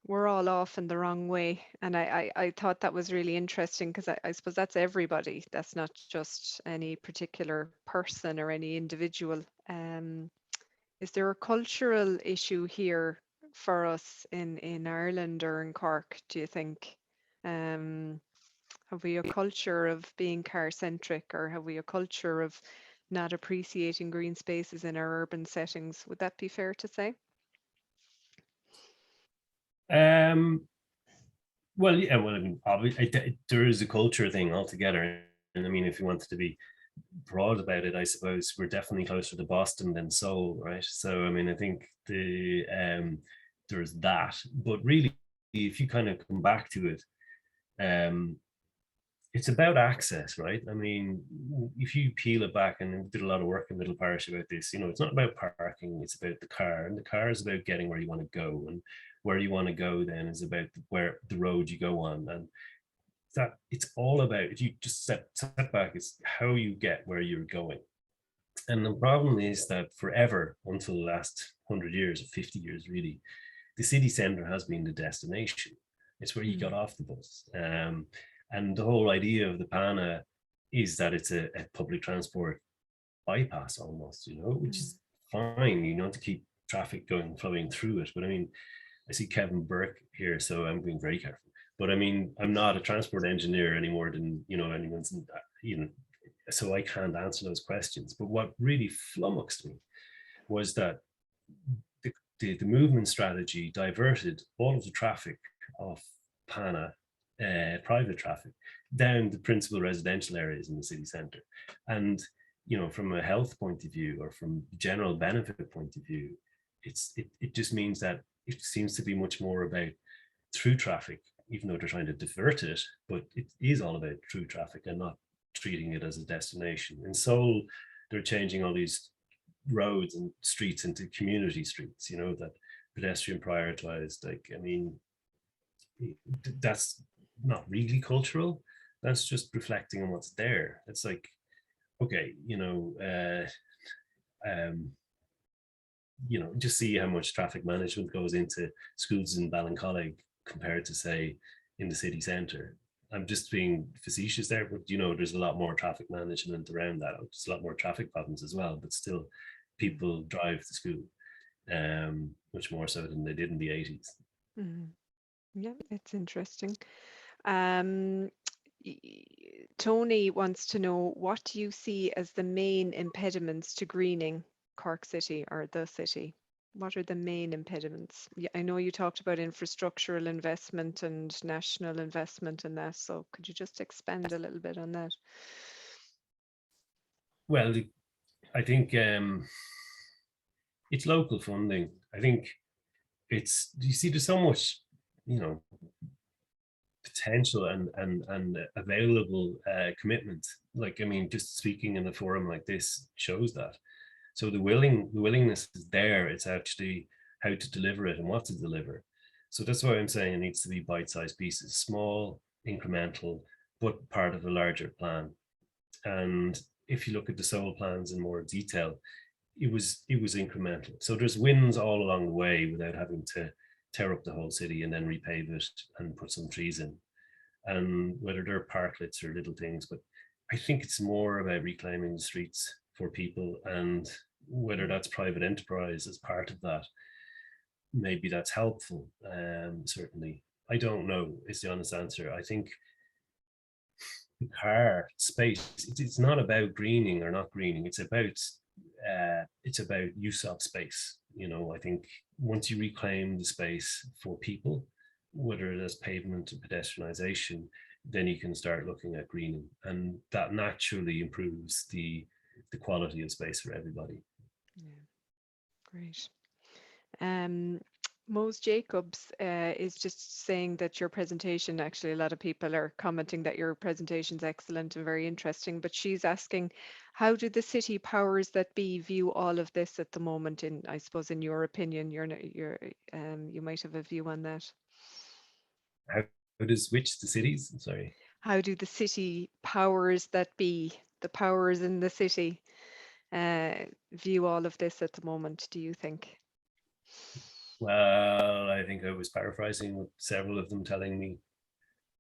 S2: we're all off in the wrong way, and I thought that was really interesting, because I suppose that's everybody. That's not just any particular person or any individual. Is there a cultural issue here for us in Ireland or in Cork, do you think? Have we a culture of being car centric, or have we a culture of not appreciating green spaces in our urban settings? Would that be fair to say?
S3: Well, yeah. Well, I mean, obviously, there is a culture thing altogether, and I mean, if you wanted to be broad about it, I suppose we're definitely closer to Boston than Seoul, right? So, I mean, I think there's that, but really, if you kind of come back to it, it's about access, right? I mean, if you peel it back, and we did a lot of work in Little Parish about this, you know, it's not about parking, it's about the car, and the car is about getting where you want to go, and where you want to go then is about where the road you go on. And that it's all about, if you just step back, it's how you get where you're going. And the problem is that forever, until the last 100 years or 50 years really, the city centre has been the destination.
S4: It's where you got off the bus. And the whole idea of the PANA is that it's a public transport bypass almost, which is fine, to keep traffic flowing through it. But I mean, I see Kevin Burke here, so I'm being very careful. But I mean, I'm not a transport engineer any more than, anyone's, so I can't answer those questions. But what really flummoxed me was that the movement strategy diverted all of the traffic of PANA, private traffic, down the principal residential areas in the city centre. And, from a health point of view or from general benefit point of view, it just means that it seems to be much more about through traffic, even though they're trying to divert it, but it is all about through traffic and not treating it as a destination. In Seoul, they're changing all these roads and streets into community streets, that pedestrian prioritized. Like, I mean, that's not really cultural. That's just reflecting on what's there. It's like, okay, just see how much traffic management goes into schools in Ballincollig compared to, say, in the city centre. I'm just being facetious there, but there's a lot more traffic management around that. There's a lot more traffic problems as well, but still people drive to school much more so than they did in the 80s.
S2: Yeah, it's interesting. Tony wants to know, what do you see as the main impediments to greening Cork City or the city? What are the main impediments? Yeah, I know you talked about infrastructural investment and national investment in that, so could you just expand a little bit on that?
S4: Well, I think it's local funding. I think you see, there's so much, potential and available commitment. Like, I mean, just speaking in a forum like this shows that. So the willingness is there. It's actually how to deliver it and what to deliver. So that's why I'm saying it needs to be bite-sized pieces, small, incremental, but part of a larger plan. And if you look at the Seoul plans in more detail, it was incremental. So there's wins all along the way without having to tear up the whole city and then repave it and put some trees in. And whether they're parklets or little things, but I think it's more about reclaiming the streets for people, and whether that's private enterprise as part of that, maybe that's helpful. Certainly, I don't know is the honest answer. I think the car space, it's not about greening or not greening. It's about use of space. I think once you reclaim the space for people, whether it is pavement or pedestrianization, then you can start looking at greening, and that naturally improves the quality of space for everybody.
S2: Yeah, great. Mose Jacobs is just saying that your presentation, actually a lot of people are commenting that your presentation's excellent and very interesting, but she's asking, how do the city powers that be view all of this at the moment? In, I suppose, in your opinion, you might have a view on that.
S4: How does the cities? I'm sorry.
S2: How do the city powers that be, the powers in the city, view all of this at the moment, do you think?
S4: Well, I think I was paraphrasing with several of them telling me,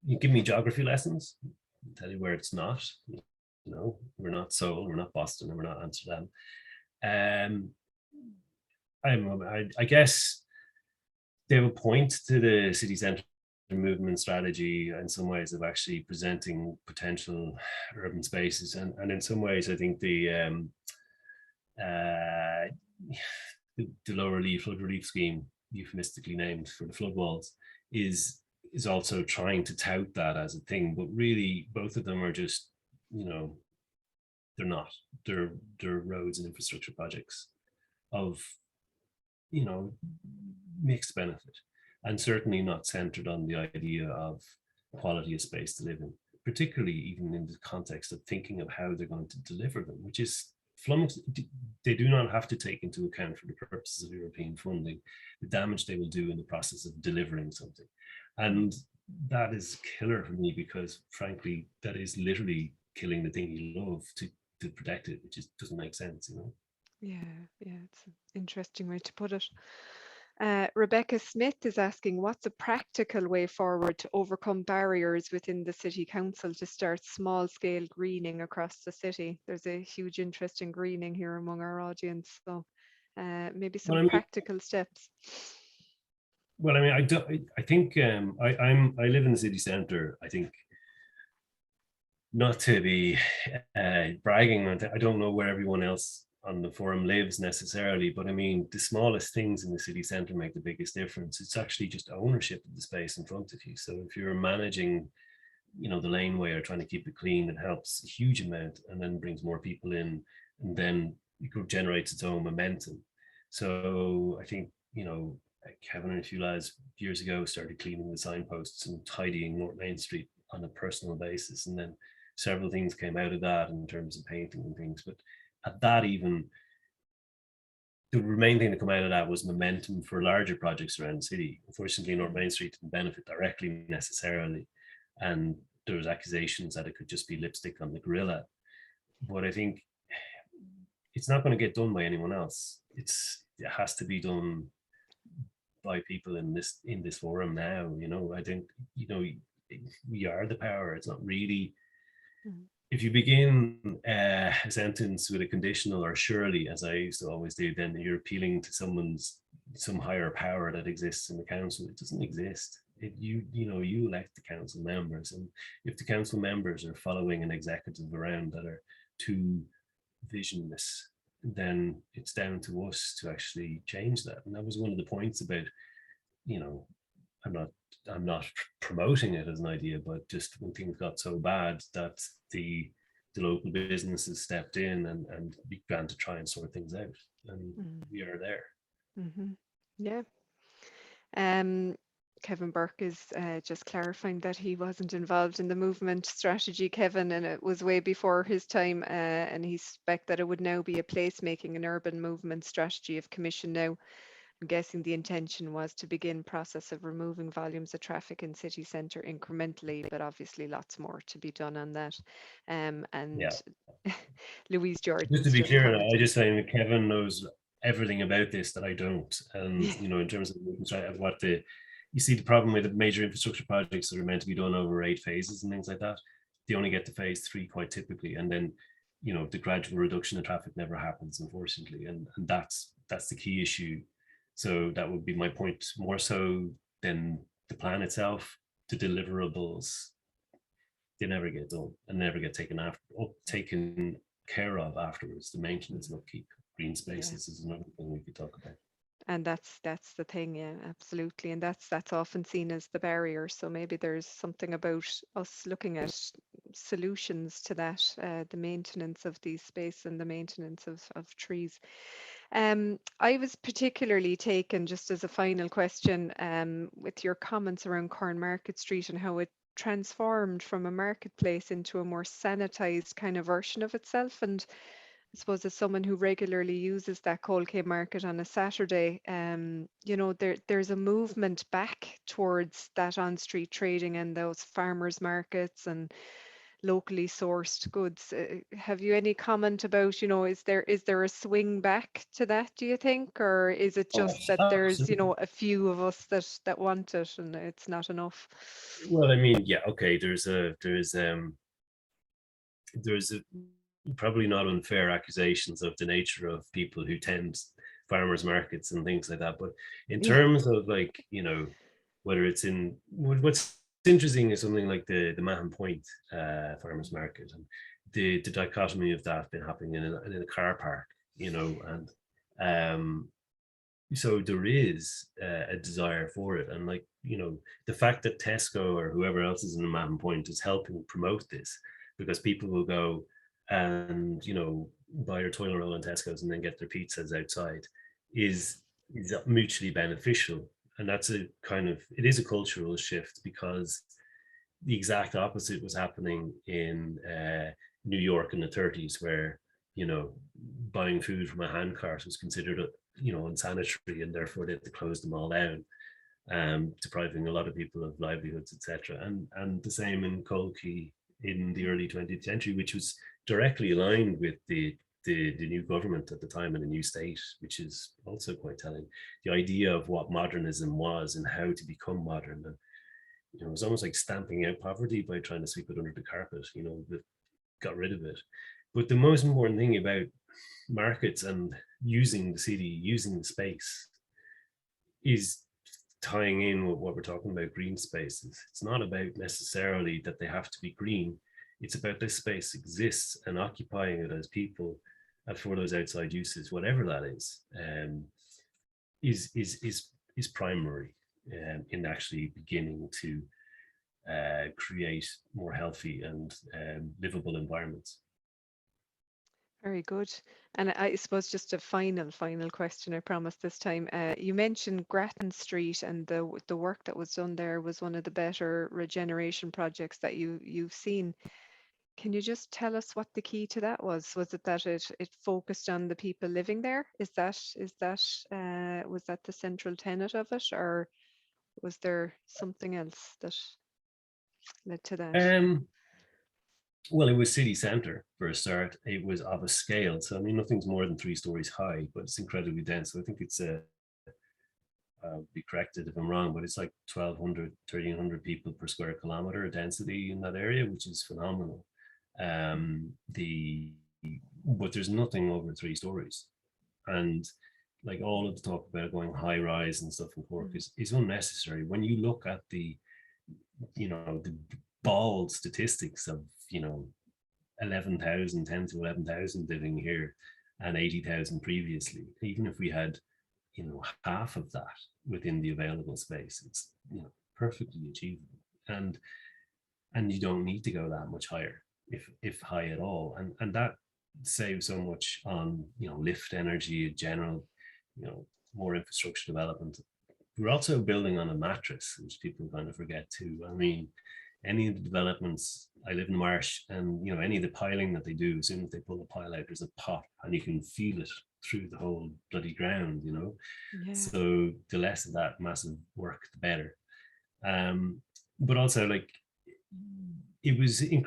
S4: you give me geography lessons, I'll tell you where it's not. We're not Seoul, we're not Boston, and we're not Amsterdam. I guess they have a point to the city centre movement strategy in some ways of actually presenting potential urban spaces, and in some ways I think the low relief, flood relief scheme, euphemistically named for the flood walls, is also trying to tout that as a thing, but really both of them are just, they're not. They're roads and infrastructure projects of, mixed benefit, and certainly not centered on the idea of quality of space to live in, particularly even in the context of thinking of how they're going to deliver them, which is flummoxed. They do not have to take into account, for the purposes of European funding, the damage they will do in the process of delivering something. And that is killer for me, because frankly, that is literally killing the thing you love to protect it, which just doesn't make sense,
S2: Yeah, it's an interesting way to put it. Rebecca Smith is asking, what's a practical way forward to overcome barriers within the City Council to start small-scale greening across the city? There's a huge interest in greening here among our audience, so maybe some
S4: Well, I mean,
S2: practical steps.
S4: well, I mean, I think I live in the city centre. I think, not to be bragging, I don't know where everyone else on the forum lives necessarily, but I mean, the smallest things in the city centre make the biggest difference. It's actually just ownership of the space in front of you. So if you're managing, you know, the laneway or trying to keep it clean, it helps a huge amount, and then brings more people in, and then it generates its own momentum. So I think, you know, Kevin and a few lads years ago started cleaning the signposts and tidying North Main Street on a personal basis, and then several things came out of that in terms of painting and things. But at that, even the main thing that come out of that was momentum for larger projects around the city. Unfortunately, North Main Street didn't benefit directly necessarily, and there was accusations that it could just be lipstick on the gorilla. But I think it's not going to get done by anyone else. It has to be done by people in this forum now. You know, I think, you know, we are the power. It's not really. If you begin a sentence with a conditional or surely, as I used to always do, then you're appealing to some higher power that exists in the council. It doesn't exist. You elect the council members, and if the council members are following an executive around that are too visionless, then it's down to us to actually change that. And that was one of the points about, you know, I'm not promoting it as an idea, but just when things got so bad that the local businesses stepped in and began to try and sort things out, and we are there.
S2: Yeah. Kevin Burke is just clarifying that he wasn't involved in the movement strategy, Kevin, and it was way before his time, and he suspect that it would now be a placemaking and urban movement strategy of commission now. I'm guessing the intention was to begin process of removing volumes of traffic in city centre incrementally, but obviously lots more to be done on that. And Louise Jordan.
S4: Just to be clear, I just saying that Kevin knows everything about this that I don't, and you know, in terms of what you see the problem with the major infrastructure projects that are meant to be done over 8 phases and things like that. They only get to phase 3 quite typically, and then, you know, the gradual reduction of traffic never happens, unfortunately, and that's the key issue. So that would be my point, more so than the plan itself. The deliverables, they never get done and never get taken care of afterwards. The maintenance and upkeep, green spaces is another thing we could talk about.
S2: And that's the thing, yeah, absolutely. And that's often seen as the barrier. So maybe there's something about us looking at solutions to that, the maintenance of these spaces and the maintenance of trees. I was particularly taken, just as a final question, with your comments around Corn Market Street and how it transformed from a marketplace into a more sanitized kind of version of itself. And I suppose as someone who regularly uses that Colquay market on a Saturday, you know, there's a movement back towards that on-street trading and those farmers markets and locally sourced goods. Have you any comment about, you know, is there a swing back to that, do you think, or is it just that there's, you know, a few of us that want it and it's not enough?
S4: Well, I mean, yeah, okay. There's probably not unfair accusations of the nature of people who tend farmers markets and things like that. But in terms of, like, you know, whether it's in what's interesting is something like the Mahon Point farmers market, and the dichotomy of that been happening in a car park, you know, and so there is a desire for it. And, like, you know, the fact that Tesco or whoever else is in the Mahon Point is helping promote this, because people will go and, you know, buy their toilet roll in Tesco's and then get their pizzas outside, is mutually beneficial. And that's it is a cultural shift, because the exact opposite was happening in New York in the 30s, where, you know, buying food from a hand cart was considered, you know, unsanitary, and therefore they had to close them all down, depriving a lot of people of livelihoods, etc. And the same in Colquay in the early 20th century, which was directly aligned with the the new government at the time in a new state, which is also quite telling. The idea of what modernism was and how to become modern, and it was almost like stamping out poverty by trying to sweep it under the carpet. That got rid of it. But the most important thing about markets and using the city, using the space, is tying in with what we're talking about, green spaces. It's not about necessarily that they have to be green. It's about this space exists, and occupying it as people for those outside uses, whatever that is primary in actually beginning to create more healthy and livable environments.
S2: Very good. And I suppose just a final question, I promise this time. You mentioned Grattan Street, and the work that was done there was one of the better regeneration projects that you've seen. Can you just tell us what the key to that was? Was it that it focused on the people living there? Was that the central tenet of it, or was there something else that led to that?
S4: Well, it was city centre for a start. It was of a scale. So, I mean, nothing's more than 3 stories high, but it's incredibly dense. So I think it's be corrected if I'm wrong, but it's like 1,200, 1,300 people per square kilometre density in that area, which is phenomenal. But there's nothing over 3 stories. And like all of the talk about going high rise and stuff in Cork is unnecessary. When you look at the bald statistics of 11,000, 10 to 11,000 living here and 80,000 previously, even if we had half of that within the available space, it's perfectly achievable, and you don't need to go that much higher, if high at all, and that saves so much on lift energy, general more infrastructure development. We're also building on a mattress, which people kind of forget too. I mean, any of the developments, I live in the Marsh, and any of the piling that they do, as soon as they pull the pile out, there's a pop, and you can feel it through the whole bloody ground.
S2: Yeah.
S4: So the less of that massive work, the better. But also, like, it was it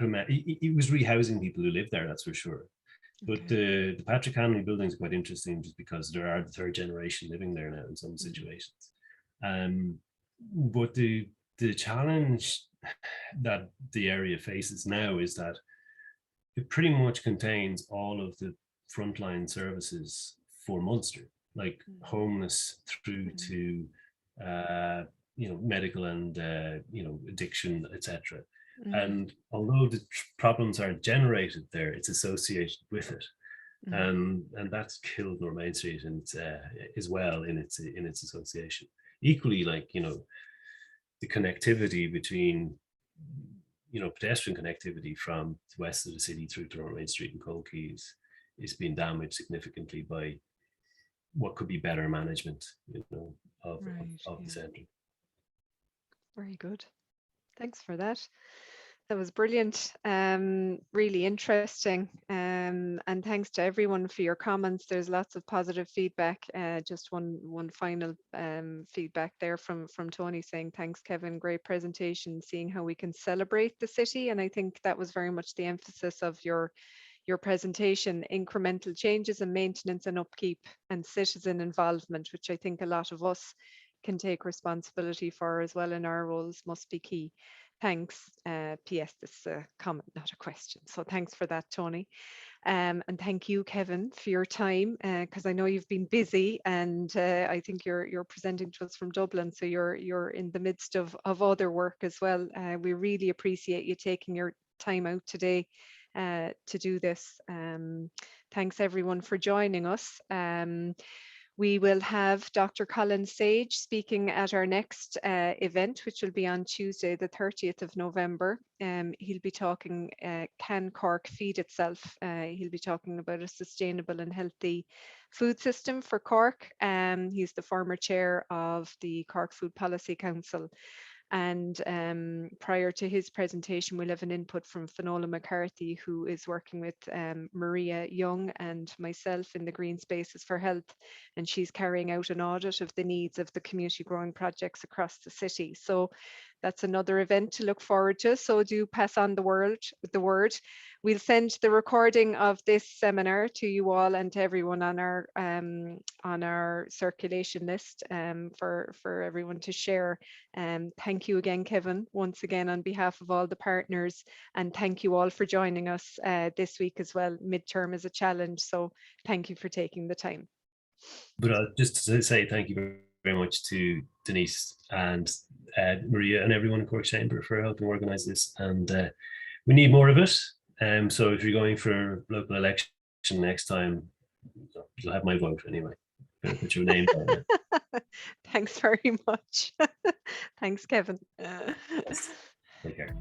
S4: was rehousing people who live there, that's for sure. But the Patrick Hanley building is quite interesting, just because there are the 3rd generation living there now in some situations. But the challenge that the area faces now is that it pretty much contains all of the frontline services for Munster, like homeless through to medical and addiction, etc. And although the problems aren't generated there, it's associated with it. And that's killed North Main Street and as well in its association. Equally, like the connectivity between pedestrian connectivity from the west of the city through to North Main Street and Cold Keys is being damaged significantly by what could be better management of the centre.
S2: Very good. Thanks for that. That was brilliant, really interesting, and thanks to everyone for your comments. There's lots of positive feedback. Just one final feedback there from Tony, saying thanks, Kevin, great presentation, seeing how we can celebrate the city. And I think that was very much the emphasis of your presentation: incremental changes and maintenance and upkeep and citizen involvement, which I think a lot of us can take responsibility for as well in our roles, must be key. Thanks. PS, this is a comment, not a question. So thanks for that, Tony. And thank you, Kevin, for your time, because I know you've been busy, and I think you're presenting to us from Dublin, so you're in the midst of other work as well. We really appreciate you taking your time out today to do this. Thanks everyone for joining us. We will have Dr. Colin Sage speaking at our next event, which will be on Tuesday, the 30th of November. He'll be talking, Can Cork Feed Itself? He'll be talking about a sustainable and healthy food system for Cork. He's the former chair of the Cork Food Policy Council. And prior to his presentation, we'll have an input from Finola McCarthy, who is working with Maria Young and myself in the Green Spaces for Health, and she's carrying out an audit of the needs of the community growing projects across the city. So That's another event to look forward to. So do pass on the word. We'll send the recording of this seminar to you all and to everyone on our circulation list for everyone to share. Thank you again, Kevin, once again on behalf of all the partners, and thank you all for joining us this week as well. Midterm is a challenge, so thank you for taking the time.
S4: But just to say thank you very much to Denise and Maria and everyone in Cork Chamber for helping organise this. And we need more of it. So if you're going for local election next time, you'll have my vote anyway. Better put your name down there.
S2: Thanks very much. Thanks, Kevin.
S4: Take care.